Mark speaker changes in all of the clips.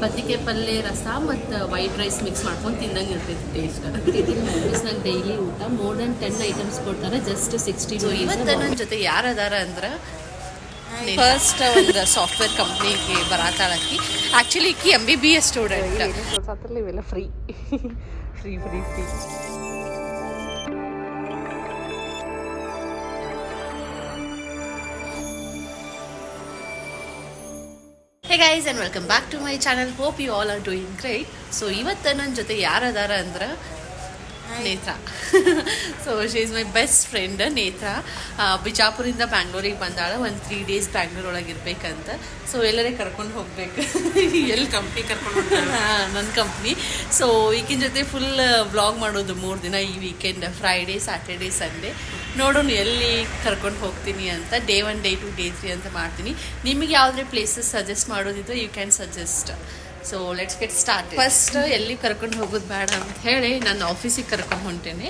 Speaker 1: ಬದ್ನಿಕಾಯಿ ಪಲ್ಯ ರಸ ಮತ್ತು ವೈಟ್ ರೈಸ್ ಮಿಕ್ಸ್ ಮಾಡ್ಕೊಂಡು ತಿಂದಂಗೆ ಇರ್ತೈತಿ ಟೇಸ್ಟ್. ಆಫೀಸ್ನಾಗ ಡೈಲಿ ಊಟ ಮೋರ್ ದೆನ್ 10 ಐಟಮ್ಸ್ ಕೊಡ್ತಾರೆ, ಜಸ್ಟ್ 60. ಸೊ ಇವತ್ತು ನನ್ನ ಜೊತೆ ಯಾರದಾರ ಅಂದ್ರೆ ಫಸ್ಟ್ ಒಂದು ಸಾಫ್ಟ್ವೇರ್ ಕಂಪ್ನಿಗೆ ಬರತಾಳಕ್ಕಿ. ಆ್ಯಕ್ಚುಲಿ ಈಕಿ MBBS ಸ್ಟೂಡೆಂಟ್. ಅದ್ರಲ್ಲಿ ಇವೆಲ್ಲ free free free free. Hey guys and welcome back to my channel. Hope you all are doing great. So ಇವತ್ತು ನನ್ನ ಜೊತೆ ಯಾರದಾರ ಅಂದ್ರೆ Netra. So she is my best friend Netra. ಬಿಜಾಪುರಿಂದ ಬ್ಯಾಂಗ್ಳೂರಿಗೆ ಬಂದಾಳ. ಒಂದು 3 days ಬ್ಯಾಂಗ್ಳೂರ್ ಒಳಗೆ ಇರ್ಬೇಕಂತ. ಸೊ ಎಲ್ಲರೇ ಕರ್ಕೊಂಡು ಹೋಗ್ಬೇಕು. ಎಲ್ಲಿ ಕಂಪ್ನಿ ಕರ್ಕೊಂಡು ಹೋಗ್ತಾರೆ? ನನ್ನ ಕಂಪ್ನಿ. ಸೊ ಈಗಿನ ಜೊತೆ ಫುಲ್ ವ್ಲಾಗ್ ಮಾಡೋದು 3 ದಿನ ಈ ವೀಕೆಂಡ್, ಫ್ರೈಡೇ ಸ್ಯಾಟರ್ಡೇ ಸಂಡೇ. ನೋಡೋಣ ಎಲ್ಲಿ ಕರ್ಕೊಂಡು ಹೋಗ್ತೀನಿ ಅಂತ. Day 1 Day 2 Day 3 ಅಂತ ಮಾಡ್ತೀನಿ. ನಿಮಗೆ ಯಾವುದೇ ಪ್ಲೇಸಸ್ ಸಜೆಸ್ಟ್ ಮಾಡೋದಿದ್ರೆ you can suggest. So let's get start. First ಎಲ್ಲಿ ಕರ್ಕೊಂಡು ಹೋಗೋದು ಬೇಡ ಅಂತ ಹೇಳಿ ನಾನು ಆಫೀಸಿಗೆ ಕರ್ಕೊಂಡು ಹೊಂಟೇನೆ.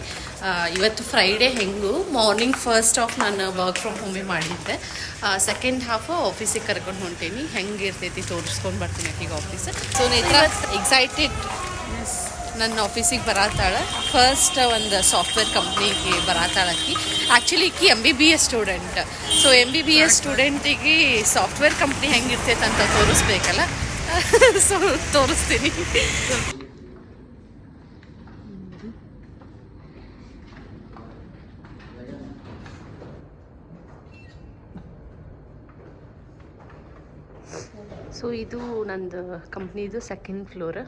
Speaker 1: ಇವತ್ತು ಫ್ರೈಡೇ. ಹೆಂಗೂ ಮಾರ್ನಿಂಗ್ ಫಸ್ಟ್ ಹಾಫ್ ನಾನು ವರ್ಕ್ ಫ್ರಮ್ ಹೋಮೇ ಮಾಡಿದ್ದೆ, ಸೆಕೆಂಡ್ ಹಾಫ್ ಆಫೀಸಿಗೆ ಕರ್ಕೊಂಡು ಹೊಂಟೇನಿ. ಹೆಂಗೆ ಇರ್ತೈತಿ ತೋರಿಸ್ಕೊಂಡು ಬರ್ತೀನಿ ಈಗ ಆಫೀಸ್. ಸೊ ನೇತ್ರಾ ಎಕ್ಸೈಟೆಡ್ ನನ್ನ ಆಫೀಸಿಗೆ ಬರತ್ತಾಳ. ಫಸ್ಟ್ ಒಂದು ಸಾಫ್ಟ್ವೇರ್ ಕಂಪ್ನಿಗೆ ಬರತ್ತಾಳಕ್ಕಿ. ಆ್ಯಕ್ಚುಲಿ ಈಕಿ MBBS ಸ್ಟೂಡೆಂಟ್. ಸೊ MBBS ಸ್ಟೂಡೆಂಟಿಗೆ ಸಾಫ್ಟ್ವೇರ್ ಕಂಪ್ನಿ ಹೆಂಗಿರ್ತೈತೆ ಅಂತ ತೋರಿಸ್ಬೇಕಲ್ಲ. ಸೊ ತೋರಿಸ್ತೀನಿ. ಸೊ ಇದು ನಂದು ಕಂಪ್ನಿದು 2nd ಫ್ಲೋರ್.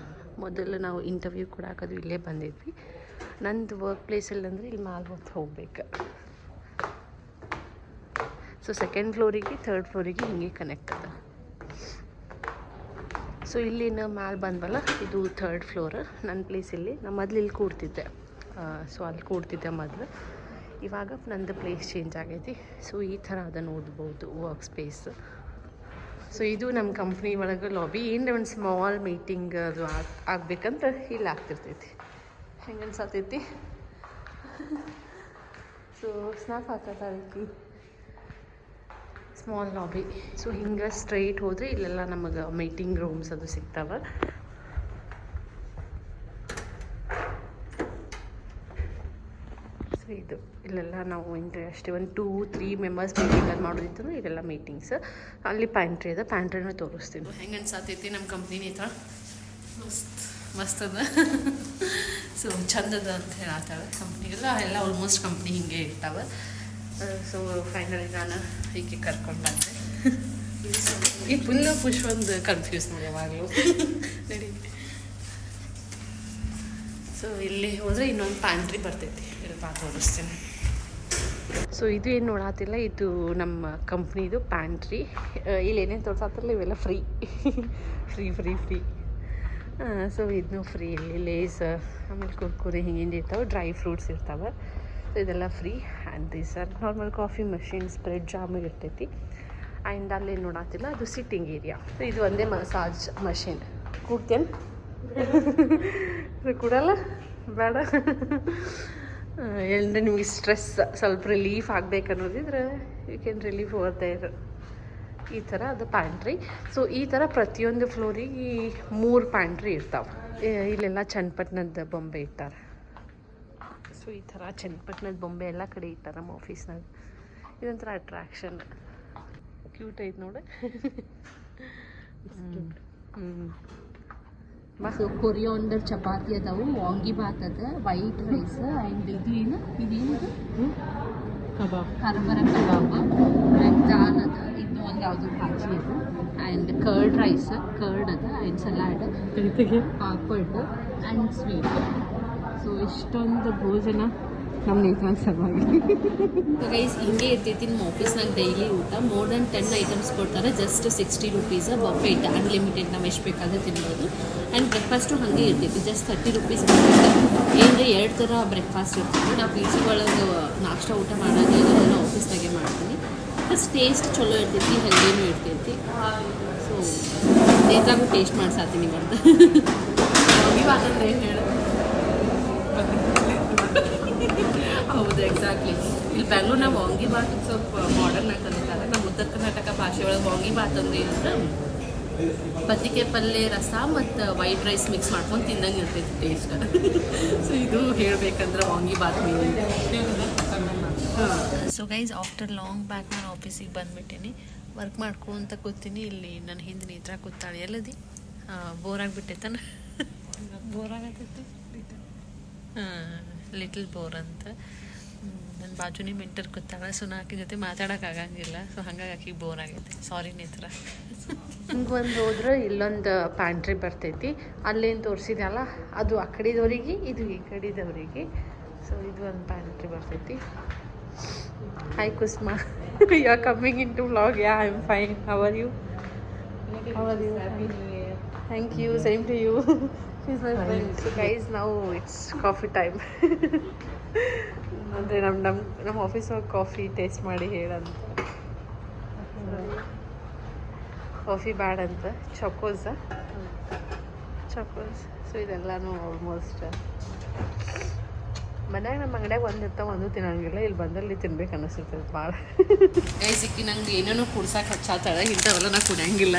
Speaker 1: ಮೊದಲು ನಾವು ಇಂಟರ್ವ್ಯೂ ಕೊಡಾಕೋದು ಇಲ್ಲೇ ಬಂದಿದ್ವಿ. ನಂದು ವರ್ಕ್ ಪ್ಲೇಸಲ್ಲಿ ಅಂದರೆ ಇಲ್ಲಿ ಮ್ಯಾಲೆ ಹೊತ್ತು ಹೋಗ್ಬೇಕು. ಸೊ 2nd ಫ್ಲೋರಿಗೆ 3rd ಫ್ಲೋರಿಗೆ ಹಿಂಗೆ ಕನೆಕ್ಟ್ ಅದ. ಸೊ ಇಲ್ಲಿನ ಮ್ಯಾಲೆ ಬಂದ್ವಲ್ಲ, ಇದು 3rd ಫ್ಲೋರ್. ನನ್ನ ಪ್ಲೇಸಲ್ಲಿ ನಾನು ಮೊದಲು ಇಲ್ಲಿ ಕೂಡ್ತಿದ್ದೆ. ಸೊ ಅಲ್ಲಿ ಕೂಡ್ತಿದ್ದೆ ಮೊದಲು. ಇವಾಗ ನಂದು ಪ್ಲೇಸ್ ಚೇಂಜ್ ಆಗೈತಿ. ಸೊ ಈ ಥರ ಅದ ನೋಡ್ಬೋದು ವರ್ಕ್ ಸ್ಪೇಸ್. ಸೊ ಇದು ನಮ್ಮ ಕಂಪ್ನಿ ಒಳಗೆ ಲಾಬಿ. ಏನರ ಒಂದು ಸ್ಮಾಲ್ ಮೀಟಿಂಗ್ ಅದು ಆಗ್ಬೇಕಂತ ಇಲ್ಲಿ ಆಗ್ತಿರ್ತೈತಿ. ಹೆಂಗೆ ಅನ್ಸತೈತಿ? ಸೊ ಸ್ನ್ಯಾಪ್ ಹಾಕತ್ತಾಳಕಿ. Small lobby. ಸೊ ಹಿಂಗೆ ಸ್ಟ್ರೈಟ್ ಹೋದರೆ ಇಲ್ಲೆಲ್ಲ ನಮಗೆ ಮೀಟಿಂಗ್ ರೂಮ್ಸ್ ಅದು ಸಿಗ್ತಾವೆ. ಸೊ ಇದು ಇಲ್ಲೆಲ್ಲ ನಾವು ಅಷ್ಟೇ ಒಂದು 2-3 ಮೆಂಬರ್ಸ್ ಮೀಟಿಂಗ್ ಅದು ಮಾಡೋದಿತ್ತು. ಇದೆಲ್ಲ ಮೀಟಿಂಗ್ಸ್. ಅಲ್ಲಿ ಪ್ಯಾಂಟ್ರಿ ಅದ, ಪ್ಯಾಂಟ್ರಿನ ತೋರಿಸ್ತೀನಿ. ಹೆಂಗೆ ಅನ್ಸತೈತಿ ನಮ್ಮ ಕಂಪ್ನಿ ಹತ್ರ? ಮಸ್ತ್ ಅದ. ಸೊ ಚಂದದ ಅಂತ ಹೇಳತ್ತಾಳೆ ಕಂಪ್ನಿಗೆಲ್ಲ. ಎಲ್ಲ ಆಲ್ಮೋಸ್ಟ್ ಕಂಪ್ನಿ ಹಿಂಗೆ ಇರ್ತಾವೆ. ಸೊ ಫೈನಲಿ ನಾನು ಹೀಗೆ ಕರ್ಕೊಂಡು ಬಂದೆ. ಈಗ ಫುಲ್ಲು ಪುಷ್ ಒಂದು ಕನ್ಫ್ಯೂಸ್ ನೋಡಿ ಯಾವಾಗಲೂ. ನಡಿ. ಸೊ ಇಲ್ಲಿ ಹೋದರೆ ಇನ್ನೊಂದು ಪ್ಯಾಂಟ್ರಿ ಬರ್ತೈತಿ. ಇಲ್ಲಿ ತೋರಿಸ್ತೀನಿ. ಸೊ ಇದು ಏನು ನೋಡತ್ತಿಲ್ಲ, ಇದು ನಮ್ಮ ಕಂಪ್ನಿದು ಪ್ಯಾಂಟ್ರಿ. ಇಲ್ಲಿ ಏನೇನು ತೋರ್ಸತ್ತಲ್ಲ ಇವೆಲ್ಲ free free free free. So ಇದನ್ನು ಫ್ರೀ. ಇಲ್ಲಿ ಲೇಸ್, ಆಮೇಲೆ ಕುರ್ಕುರಿ ಹಿಂಗಿಂದ ಇರ್ತಾವೆ, ಡ್ರೈ ಫ್ರೂಟ್ಸ್ ಇರ್ತಾವೆ. ಸೊ ಇದೆಲ್ಲ free. And these are normal coffee machines, bread jam ಇರ್ತೈತಿ. ಆ್ಯಂಡ್ ಅಲ್ಲಿ ಏನು ನೋಡತ್ತಿಲ್ಲ, ಅದು ಸಿಟ್ಟಿಂಗ್ ಏರಿಯಾ. ಇದು ಒಂದೇ ಮಸಾಜ್ ಮಷಿನ್. ಕೂಡ್ತೇನೆ? ಕೊಡಲ್ಲ? ಬೇಡ. ಎಲ್ಲರೂ ನಿಮಗೆ ಸ್ಟ್ರೆಸ್ ಸ್ವಲ್ಪ ರಿಲೀಫ್ ಆಗಬೇಕು ಅನ್ನೋದಿದ್ರೆ you can relief over there. ಈ ಥರ ಅದು ಪ್ಯಾಂಟ್ರಿ. ಸೊ ಈ ಥರ ಪ್ರತಿಯೊಂದು ಫ್ಲೋರಿಗೆ 3 ಪ್ಯಾಂಟ್ರಿ ಇರ್ತಾವೆ. ಇಲ್ಲೆಲ್ಲ ಚನ್ನಪಟ್ಟಣದ ಬೊಂಬೆ ಇಟ್ಟಾರೆ. ಸೊ ಈ ಥರ ಚನ್ನಪಟ್ಟಣದ ಬೊಂಬೆ ಎಲ್ಲ ಕಡೆ ಇಟ್ಟಾರೆ ನಮ್ಮ ಆಫೀಸ್ನಾಗ. ಇದೊಂಥರ ಅಟ್ರಾಕ್ಷನ್. ಕ್ಯೂಟ್ ಐತೆ ನೋಡಿ. ಸೊ ಕೊರಿಯಾಂಡರ್ ಚಪಾತಿ ಅದಾವು, ವಾಂಗಿಬಾತ್ ಅದ, ವೈಟ್ ರೈಸ್, ಆ್ಯಂಡ್ ಇದು ಏನು ಇದೇನಿದು ಕಬಾಬ್, ಕರ್ಬರ ಕಬಾಬ್, ಆ್ಯಂಡ್ ದಾಲ್ ಅದ. ಇದು ಒಂದು ಯಾವುದು ಭಾಜಿ ಅದು, ಆ್ಯಂಡ್ ಕರ್ಡ್ ರೈಸ್, ಕರ್ಡ್ ಅದ, and salad, papad and sweet. So ಇಷ್ಟೊಂದು ಭೋಜನ ನಮ್ಮ ನೇತ್ರಾನ ಸಲುವಾಗಿ. ಗೈಸ್ ಹಿಂಗೆ ಇರ್ತೈತಿ ನಮ್ಮ ಆಫೀಸ್ನಾಗ ಡೈಲಿ ಊಟ. ಮೋರ್ ದೆನ್ 10 ಐಟಮ್ಸ್ ಕೊಡ್ತಾರೆ, ಜಸ್ಟ್ 60 ರೂಪೀಸ್. ಬಫೆಟ್ ಅನ್ಲಿಮಿಟೆಡ್, ನಾವು ಎಷ್ಟು ಬೇಕಾದ್ರೆ ತಿನ್ಬೋದು. ಆ್ಯಂಡ್ ಬ್ರೇಕ್ಫಾಸ್ಟು ಹಾಗೆ ಇರ್ತೈತಿ, ಜಸ್ಟ್ 30 ರೂಪೀಸ್. ಏನಂದರೆ 2 ಥರ ಬ್ರೇಕ್ಫಾಸ್ಟ್ ಇರ್ತೈತಿ. ನಾವು PG ಒಳಗೆ ನಾಷ್ಟ ಊಟ ಮಾಡೋದು ಎಲ್ಲ ಆಫೀಸ್ನಾಗೆ ಮಾಡ್ತೀನಿ. ಪ್ಲಸ್ ಟೇಸ್ಟ್ ಚಲೋ ಇರ್ತೈತಿ, ಹೆಲ್ದಿನೂ ಇರ್ತೈತಿ. ಸೊ ನೇತ್ರಾಗೂ ಟೇಸ್ಟ್ ಮಾಡ್ಸಾತೀನಿ ಬರ್ದ. ಇವಾಗ ಏನು ಹೇಳ? ಹೌದು, ಎಕ್ಸಾಕ್ಟ್ಲಿ. ಇಲ್ಲಿ ಬೆಂಗಳೂರಿನಾಗ ವಾಂಗಿಬಾತ್ ಸ್ವಲ್ಪ ಮಾಡರ್ನ್ ಆಗಿ ಕಲಿತಾರೆ. ನಮ್ಮ ಉತ್ತರ ಕರ್ನಾಟಕ ಭಾಷೆ ಒಳಗೆ ವಾಂಗಿಬಾತ್ ಅಂದ್ರೆ ಬದ್ನಿಕಾಯಿ ಪಲ್ಯ ರಸ ಮತ್ತು ವೈಟ್ ರೈಸ್ ಮಿಕ್ಸ್ ಮಾಡ್ಕೊಂಡು ತಿಂದಂಗೆ ಇರ್ತೈತಿ ಟೇಸ್ಟ್. ಸೊ ಇದು ಹೇಳಬೇಕಂದ್ರೆ ವಾಂಗಿಬಾತ್ ಮೀನು. So guys after long back ನಾನು ಆಫೀಸಿಗೆ ಬಂದುಬಿಟ್ಟೀನಿ. ವರ್ಕ್ ಮಾಡ್ಕೊಂತ ಕೂತೀನಿ. ಇಲ್ಲಿ ನನ್ನ ಹಿಂದೆ ನೇತ್ರ ಕೂತಾಳೆ. ಎಲ್ಲದಿ ಬೋರ್ ಆಗಿಬಿಟ್ಟೈತನ. ಬೋರ್ ಆಗತ್ತೈತಿ. ಲಿಟಲ್ ಬೋರ್ ಅಂತ. ನನ್ನ ಬಾಜುನಿ ಮೆಂಟರ್ ಕೂತಾಳೆ. ಸೊ ನಾ ಆಕೆ ಜೊತೆ ಮಾತಾಡೋಕ್ಕಾಗಂಗಿಲ್ಲ. ಸೊ ಹಾಗಾಗಿ ಆಕೆಗೆ ಬೋರ್ ಆಗೈತೆ. ಸಾರಿ ನೇತ್ರ. ಹಿಂಗೆ ಒಂದು ಹೋದ್ರೆ ಇಲ್ಲೊಂದು ಪ್ಯಾಂಟ್ರಿ ಬರ್ತೈತಿ. ಅಲ್ಲೇನು ತೋರಿಸಿದಲ್ಲ ಅದು ಆ ಕಡೆದವ್ರಿಗೆ, ಇದು ಈ ಕಡೆದವ್ರಿಗೆ. ಸೊ ಇದು ಒಂದು ಪ್ಯಾಂಟ್ರಿ ಬರ್ತೈತಿ. Hi Kusma, you are coming into vlog. Yeah I am fine. How are you? How are you? Happy New Year. Thank you. Same to you. She's my friend. So guys, now it's coffee time. ಅಂದರೆ ನಮ್ಮ office ಹೋಗಿ coffee taste ಮಾಡಿ ಹೇಳಂತ. Coffee ಬ್ಯಾಡ್ ಅಂತ. ಚೊಕೋಸ್. So ಇದೆಲ್ಲನೂ almost ಮನ್ಯಾಗ ನಮ್ಮ ಅಂಗಡ್ಯಾಗ ಒಂದಿರ್ತಾವೆ, ಒಂದು ತಿನ್ನಂಗಿಲ್ಲ. ಇಲ್ಲಿ ಬಂದಲ್ಲಿ ತಿನ್ಬೇಕು ಅನ್ನಿಸ್ತೈತೆ ಭಾಳ. ಸಿಕ್ಕಿ ನಂಗೆ ಏನೇನೋ ಕುಡ್ಸಕ್ಕೆ ಹಚ್ಚಾತಾಳೆ. ಇಂಥವೆಲ್ಲ ನಾ ಕುಡಿಯಂಗಿಲ್ಲ.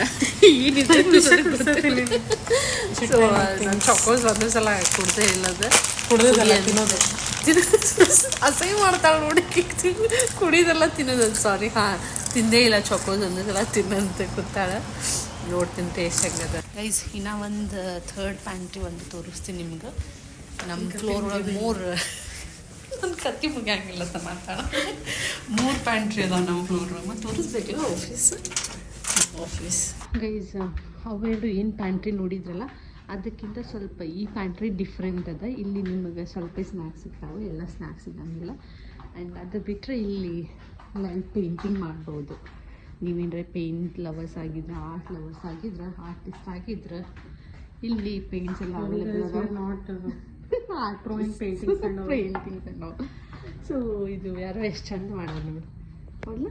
Speaker 1: ಸೊ ನಾನು ಚೊಕೋಸ್ ಒಂದು ಸಲ ಕುಡ್ದೇ ಇಲ್ಲದ ತಿನ್ನೋದು ಅಸಹ್ಯ ಮಾಡ್ತಾಳೆ ನೋಡಿ. ಕುಡಿದೆಲ್ಲ ತಿನ್ನೋದು. ಸಾರಿ, ಹಾಂ ತಿಂದೇ ಇಲ್ಲ ಚೊಕೋಸ್. ಒಂದು ಸಲ ತಿನ್ನಂತ ಕೂತಾಳೆ. ನೋಡ್ತೀನಿ ಟೇಸ್ಟ್ ಹೆಂಗದ. ಗೈಸ್ ಇನ್ನೂ ಒಂದು ಥರ್ಡ್ ಪ್ಯಾಂಟ್ರಿ ಒಂದು ತೋರಿಸ್ತೀನಿ ನಿಮ್ಗೆ. ನಮ್ಮ ಫ್ಲೋರ್ ಒಳಗೆ 3 ಒಂದು ಕತ್ತಿ ಮುಗಿಯಂಗಿಲ್ಲ ಅಂತ ಮಾತಾಡ. 3 ಪ್ಯಾಂಟ್ರಿ ಅದಾವ ನಮ್ಮ ಫ್ಲೋರ್ ಒಳಗೆ. ಮತ್ತು ತೋರಿಸ್ಬೇಕಿಲ್ಲ ಆಫೀಸ್ ಗೈಸ್. ಅವೆರಡು ಏನು ಪ್ಯಾಂಟ್ರಿ ನೋಡಿದ್ರಲ್ಲ ಅದಕ್ಕಿಂತ ಸ್ವಲ್ಪ ಈ ಪ್ಯಾಂಟ್ರಿ ಡಿಫ್ರೆಂಟ್ ಅದ. ಇಲ್ಲಿ ನಿಮಗೆ ಸ್ವಲ್ಪ ಸ್ನ್ಯಾಕ್ಸ್ ಸಿಗ್ತಾವೆ, ಎಲ್ಲ ಸ್ನ್ಯಾಕ್ಸ್ ಸಿಗಂಗಿಲ್ಲ. ಆ್ಯಂಡ್ ಅದು ಬಿಟ್ಟರೆ ಇಲ್ಲಿ ಲೈವ್ ಪೇಂಟಿಂಗ್ ಮಾಡ್ಬೋದು. ನೀವೇನರೆ ಪೇಂಟ್ ಲವರ್ಸ್ ಆಗಿದ್ರೆ, ಆರ್ಟ್ ಲವರ್ಸ್ ಆಗಿದ್ರೆ, ಆರ್ಟಿಸ್ಟ್ ಆಗಿದ್ರೆ ಇಲ್ಲಿ ಪೇಂಟ್ಸ್ ಎಲ್ಲ ಅವೈಲೇಬಲ್ ಅದಾವೆ. ಪೇಂಟಿಂಗ್ಸ್ ಸೊ ಇದು ಯಾರೋ ಎಷ್ಟು ಚಂದ ಮಾಡೋದು ನೋಡಿ ಹೌದಲ್ಲ.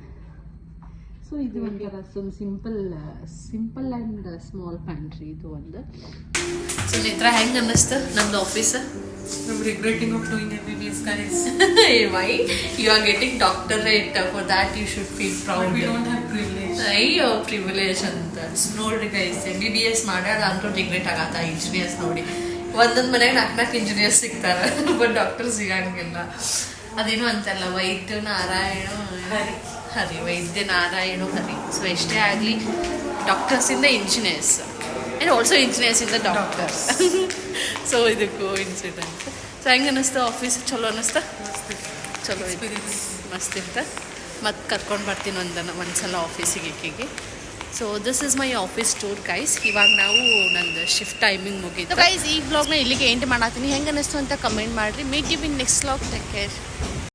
Speaker 1: ಸೊ ಇದು ಒಂಥರ ಸಿಂಪಲ್ ಆ್ಯಂಡ್ ಸ್ಮಾಲ್ ಪ್ಯಾಂಟ್ರಿ ಇದು ಒಂದು. ಸೊ ನೇತ್ರ ಹೆಂಗೆ ಅನ್ನಿಸ್ತು ನಮ್ದು office?
Speaker 2: I'm regretting of doing MBBS, guys.
Speaker 1: Why? You are getting doctorate. For that you should feel proud.
Speaker 2: But we don't have privilege.
Speaker 1: ಅಯ್ಯೋ ಪ್ರಿವಿಲೇಜ್ ಅಂತ ನೋಡ್ರಿ ಗೈಸ್. MBBS ಮಾಡ್ಯಾರ ಅಂತೂ ರಿಗ್ರೆಟ್ ಆಗತ್ತ. ಇಂಜಿನಿಯರ್ಸ್ ನೋಡಿ ಒಂದೊಂದು ಮನೆಗೆ 4 ಇಂಜಿನಿಯರ್ಸ್ ಸಿಗ್ತಾರೆ, ಬಟ್ ಡಾಕ್ಟರ್ ಸಿಗಂಗಿಲ್ಲ. ಅದೇನು ಅಂತಲ್ಲ, ವೈದ್ಯ ನಾರಾಯಣ ಹರಿ, ವೈದ್ಯ ನಾರಾಯಣ ಹರಿ. ಸೊ ಎಷ್ಟೇ ಆಗಲಿ ಡಾಕ್ಟರ್ಸಿಂದ ಇಂಜಿನಿಯರ್ಸ್ ಆ್ಯಂಡ್ ಆಲ್ಸೋ ಇಂಜಿನಿಯರ್ಸಿಂದ ಡಾಕ್ಟರ್ಸ್. ಸೊ ಇದಕ್ಕೂ ಇನ್ಸಿಡೆಂಟ್. ಸೊ ಹೆಂಗೆ ಅನ್ನಿಸ್ತು ಆಫೀಸ್? ಚಲೋ ಅನ್ನಿಸ್ತಾ? ಚಲೋ ಮಸ್ತ್ ಇತ್ತು. ಮತ್ತು ಕರ್ಕೊಂಡು ಬರ್ತೀನಿ ಒಂದ್ಸಲ ಆಫೀಸಿಗೆ ಈಕೆಗೆ. So this is my office tour guys. ಇವಾಗ ನಾವು ನಂದು ಶಿಫ್ಟ್ ಟೈಮಿಂಗ್ ಮುಗೀತು ಗೈಸ್. ಈ ವ್ಲಾಗ್ನ ಇಲ್ಲಿಗೆ ಎಂಡ್ ಮಾಡತ್ತೀನಿ. ಹೆಂಗೆ ಅನ್ನಿಸ್ತು ಅಂತ ಕಮೆಂಟ್ ಮಾಡಿರಿ. Meet you in next vlog. Take care.